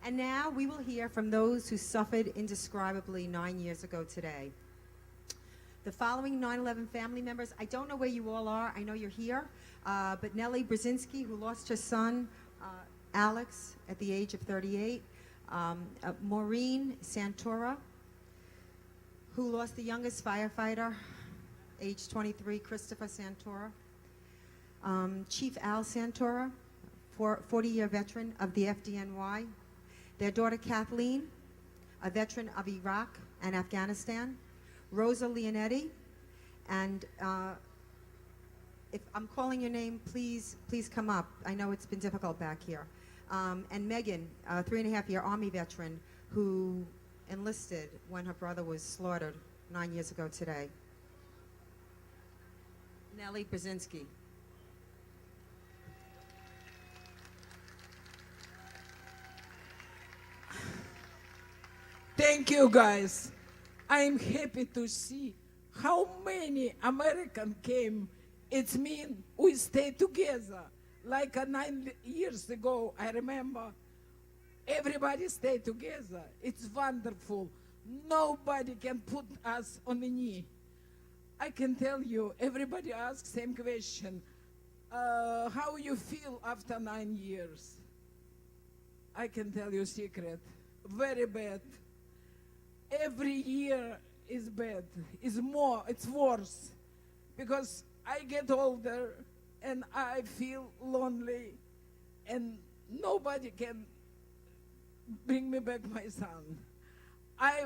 And now we will hear from those who suffered indescribably 9 years ago today. The following 9/11 family members, I don't know where you all are. I know you're here. But Nelly Braginskaya, who lost her son, Alex, at the age of 38. Maureen Santora, who lost the youngest firefighter, age 23, Christopher Santora. Chief Al Santora, 40-year veteran of the FDNY. Their daughter Kathleen, a veteran of Iraq and Afghanistan. Rosa Leonetti, and if I'm calling your name, please come up. I know it's been difficult back here. And Megan, a 3.5-year Army veteran who enlisted when her brother was slaughtered 9 years ago today. Nelly Braginskaya. Thank you, guys. I'm happy to see how many Americans came. It means we stay together. Like 9 years ago, I remember everybody stayed together. It's wonderful. Nobody can put us on the knee. I can tell you, everybody asks same question. How you feel after 9 years? I can tell you a secret. Very bad. Every year is bad. It's worse. Because I get older and I feel lonely and nobody can bring me back my son. I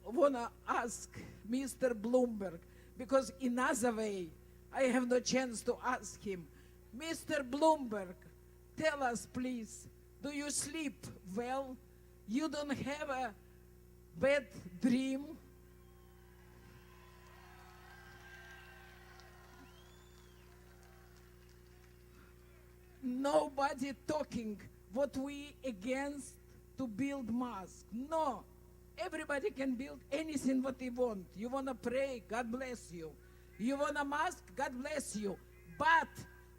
want to ask Mr. Bloomberg, because in other way, I have no chance to ask him. Mr. Bloomberg, tell us please, do you sleep well? You don't have a bad dream? Nobody talking what we against to build mosque. No, everybody can build anything what they want. You want to pray, God bless you. You want a mosque, God bless you. But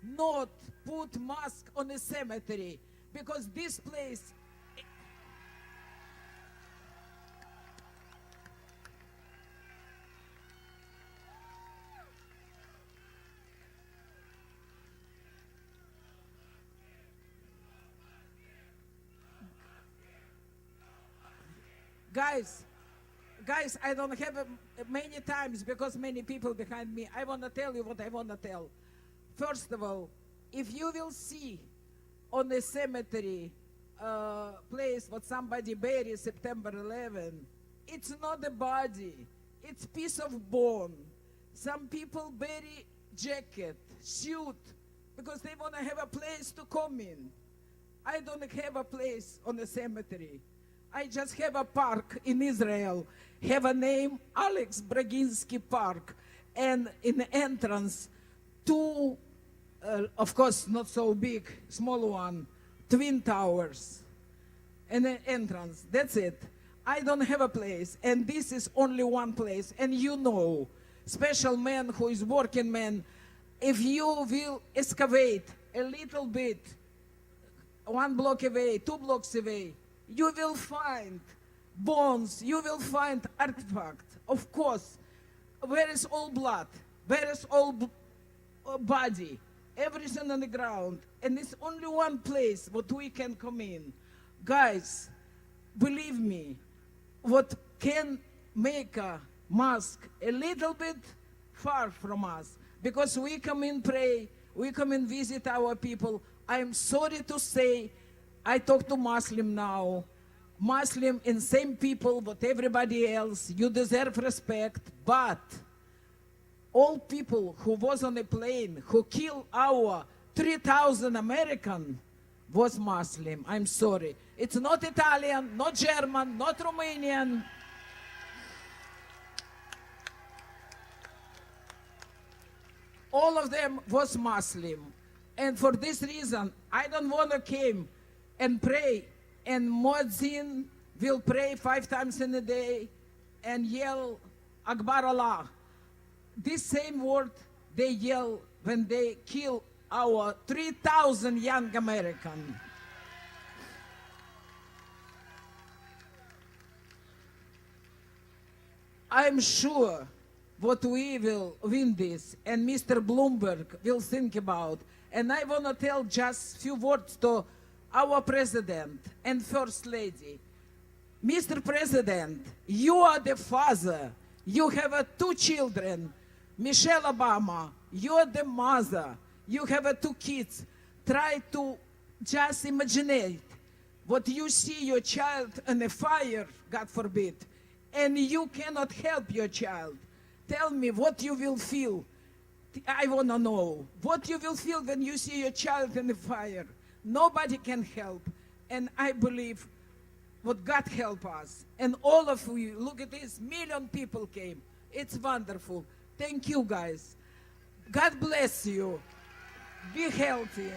not put mosque on a cemetery, because this place. Guys, I don't have many times because many people behind me. I want to tell you what I want to tell. First of all, if you will see on the cemetery place what somebody buried September 11, it's not a body, it's piece of bone. Some people bury jacket, suit, because they want to have a place to come in. I don't have a place on the cemetery. I just have a park in Israel, have a name, Alex Braginskaya Park, and in the entrance, two, of course not so big, small one, twin towers, and an entrance, that's it. I don't have a place, and this is only one place, and you know, special man who is working man, if you will excavate a little bit, 1 block away, 2 blocks away, you will find bones, you will find artifacts. Of course, where is all blood? Where is all body? Everything on the ground. And it's only one place what we can come in. Guys, believe me, what can make a mosque a little bit far from us, because we come in pray, we come and visit our people. I'm sorry to say, I talk to Muslim now. Muslim and same people, but everybody else, you deserve respect, but all people who was on a plane, who killed our 3,000 American, was Muslim. I'm sorry. It's not Italian, not German, not Romanian. All of them was Muslim. And for this reason, I don't want to come and pray, and Muezzin will pray 5 times in a day and yell Akbar Allah. This same word they yell when they kill our 3,000 young Americans. I'm sure what we will win this, and Mr. Bloomberg will think about. And I want to tell just few words to our president and first lady. Mr. President, you are the father. You have two children. Michelle Obama, you are the mother. You have two kids. Try to just imagine what you see your child in a fire, God forbid, and you cannot help your child. Tell me what you will feel. I want to know what you will feel when you see your child in the fire. Nobody can help. And I believe what God help us. And all of you, look at this, million people came. It's wonderful. Thank you, guys. God bless you. Be healthy.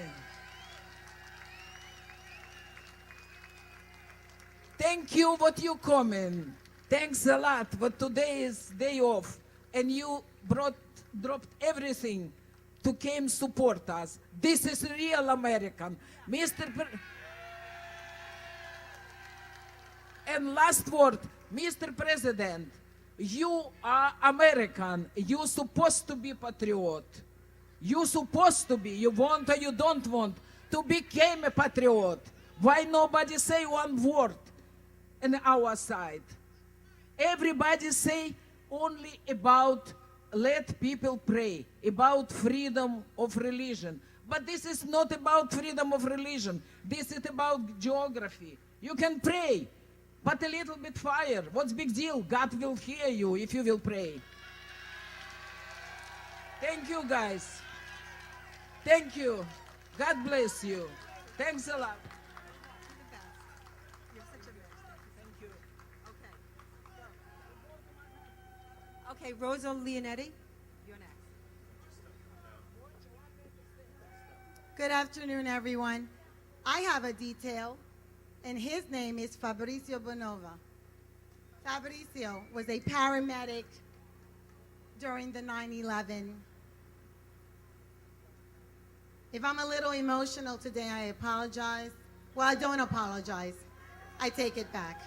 Thank you what you coming. Thanks a lot. But today is day off. And you dropped everything to came support us. This is real American. And last word, Mr. President, you are American. You supposed to be patriot. You supposed to be. You want or you don't want to become a patriot. Why nobody say one word on our side? Everybody say only about let people pray, about freedom of religion. But this is not about freedom of religion. This is about geography. You can pray, but a little bit fire. What's big deal? God will hear you if you will pray. Thank you, guys. Thank you. God bless you. Thanks a lot. Thank you. Okay, Rosa Leonetti, you're next. Good afternoon, everyone. I have a detail, and his name is Fabrizio Bonova. Fabrizio was a paramedic during the 9/11. If I'm a little emotional today, I apologize. Well, I don't apologize. I take it back.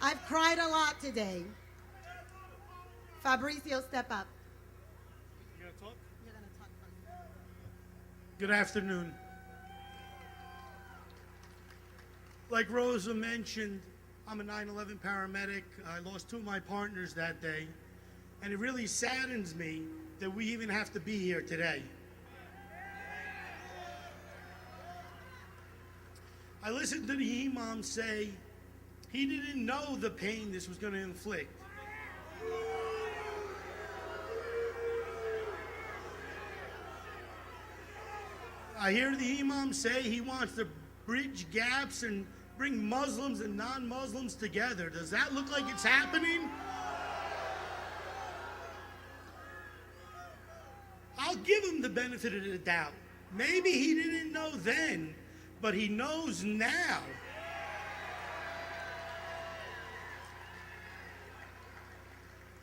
I've cried a lot today. Fabrizio, step up. You gonna talk? You're going to talk first. Good afternoon. Like Rosa mentioned, I'm a 9/11 paramedic. I lost two of my partners that day, and it really saddens me that we even have to be here today. I listened to the imam say he didn't know the pain this was going to inflict. I hear the imam say he wants to bridge gaps and bring Muslims and non-Muslims together. Does that look like it's happening? I'll give him the benefit of the doubt. Maybe he didn't know then, but he knows now.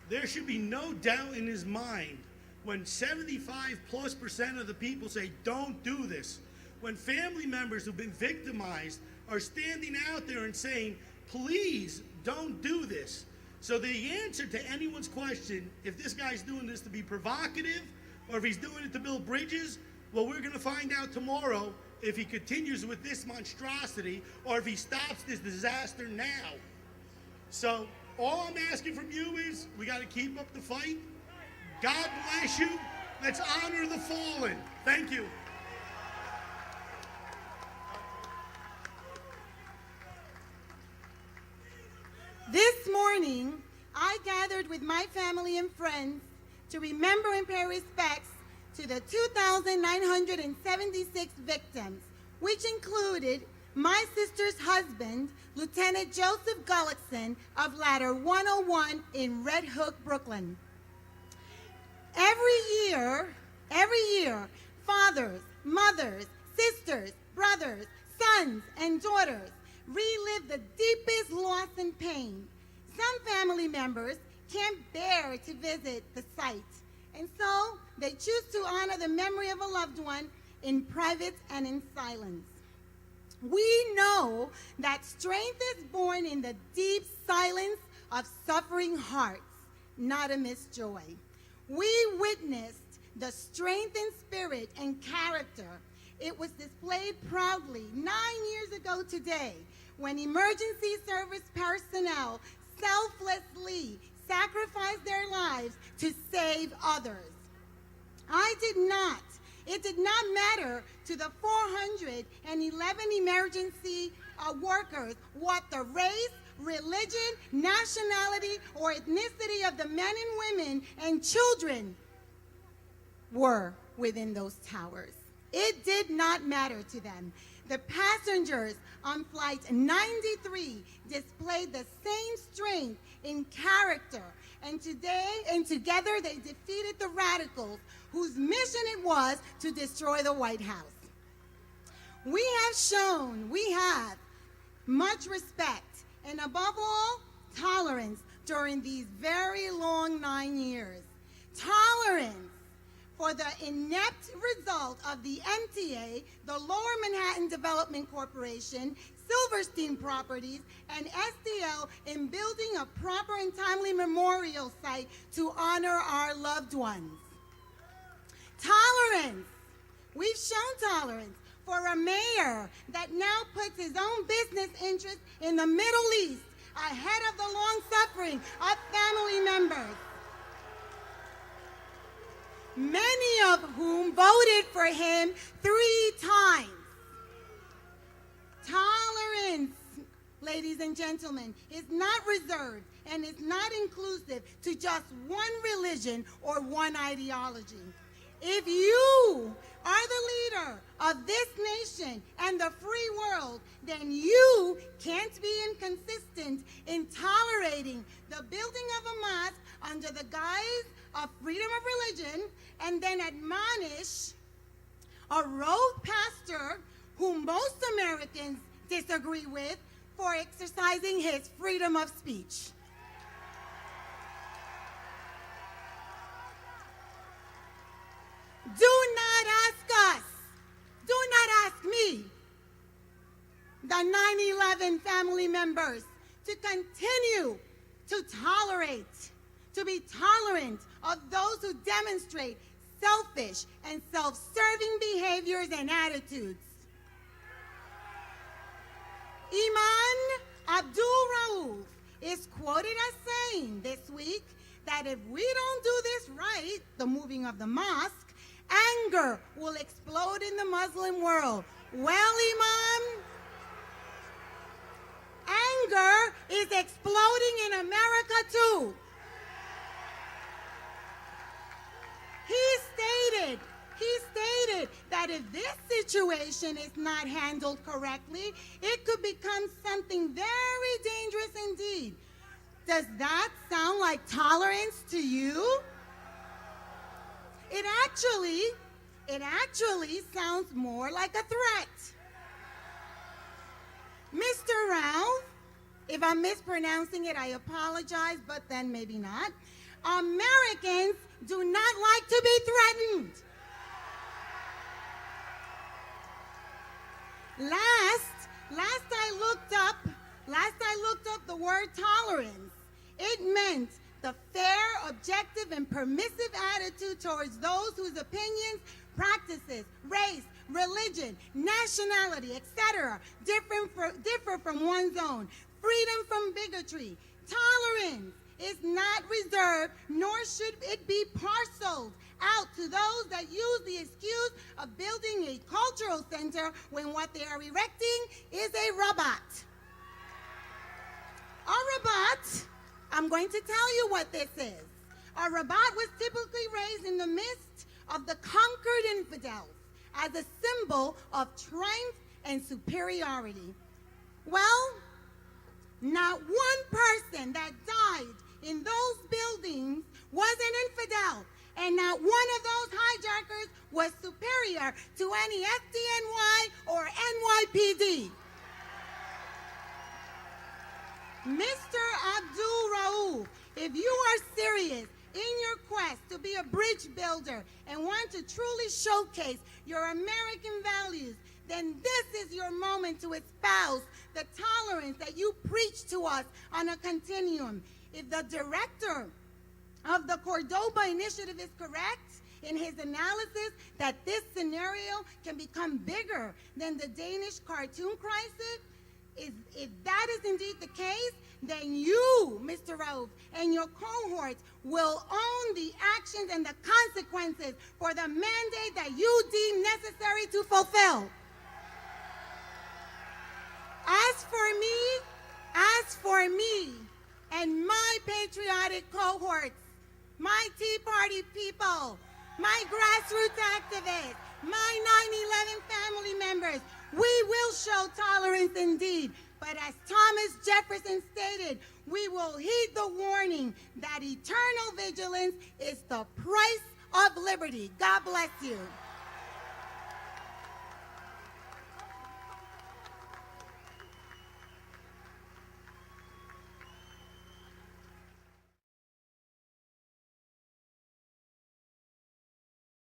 There should be no doubt in his mind when 75+% of the people say, don't do this. When family members who've been victimized are standing out there and saying, please don't do this. So the answer to anyone's question, if this guy's doing this to be provocative or if he's doing it to build bridges, well, we're going to find out tomorrow if he continues with this monstrosity or if he stops this disaster now. So all I'm asking from you is we got to keep up the fight. God bless you. Let's honor the fallen. Thank you. This morning, I gathered with my family and friends to remember and pay respects to the 2,976 victims, which included my sister's husband, Lieutenant Joseph Gullickson of Ladder 101 in Red Hook, Brooklyn. Every year, fathers, mothers, sisters, brothers, sons, and daughters relive the deepest loss and pain. Some family members can't bear to visit the site, and so they choose to honor the memory of a loved one in private and in silence. We know that strength is born in the deep silence of suffering hearts, not amidst joy. We witnessed the strength in spirit and character. It was displayed proudly 9 years ago today when emergency service personnel selflessly sacrificed their lives to save others. It did not matter to the 411 emergency workers what the race, religion, nationality, or ethnicity of the men and women and children were within those towers. It did not matter to them. The passengers on Flight 93 displayed the same strength in character, and together they defeated the radicals whose mission it was to destroy the White House. We have much respect and above all, tolerance during these very long 9 years. Tolerance for the inept result of the MTA, the Lower Manhattan Development Corporation, Silverstein Properties, and SDL in building a proper and timely memorial site to honor our loved ones. Tolerance. We've shown tolerance for a mayor that now puts his own business interests in the Middle East ahead of the long suffering of family members, many of whom voted for him 3 times. Tolerance, ladies and gentlemen, is not reserved and is not inclusive to just one religion or one ideology. If you are the leader of this nation and the free world, then you can't be inconsistent in tolerating the building of a mosque under the guise of freedom of religion and then admonish a rogue pastor whom most Americans disagree with for exercising his freedom of speech. Do not ask us, do not ask me, the 9/11 family members, to continue to be tolerant of those who demonstrate selfish and self-serving behaviors and attitudes. Imam Abdul Rauf is quoted as saying this week that if we don't do this right, the moving of the mosque, anger will explode in the Muslim world. Well, Imam, anger is exploding in America too. He stated that if this situation is not handled correctly, it could become something very dangerous indeed. Does that sound like tolerance to you? It actually sounds more like a threat. Mr. Rauf, if I'm mispronouncing it, I apologize, but then maybe not. Americans do not like to be threatened. Last I looked up the word tolerance. It meant the fair, objective, and permissive attitude towards those whose opinions, practices, race, religion, nationality, etc. differ from one's own. Freedom from bigotry. Tolerance is not reserved, nor should it be parceled out to those that use the excuse of building a cultural center when what they are erecting is a robot. A robot, I'm going to tell you what this is. A robot was typically raised in the midst of the conquered infidels as a symbol of triumph and superiority. Well, not one person that died in those buildings was an infidel, and not one of those hijackers was superior to any FDNY or NYPD. Mr. Abdul Rauf, if you are serious in your quest to be a bridge builder and want to truly showcase your American values, then this is your moment to espouse the tolerance that you preach to us on a continuum. if the director of the Cordoba Initiative is correct in his analysis that this scenario can become bigger than the Danish cartoon crisis, if that is indeed the case, then you, Mr. Rove, and your cohorts will own the actions and the consequences for the mandate that you deem necessary to fulfill. As for me and my patriotic cohorts, my Tea Party people, my grassroots activists, my 9/11 family members, we will show tolerance indeed. But as Thomas Jefferson stated, we will heed the warning that eternal vigilance is the price of liberty. God bless you.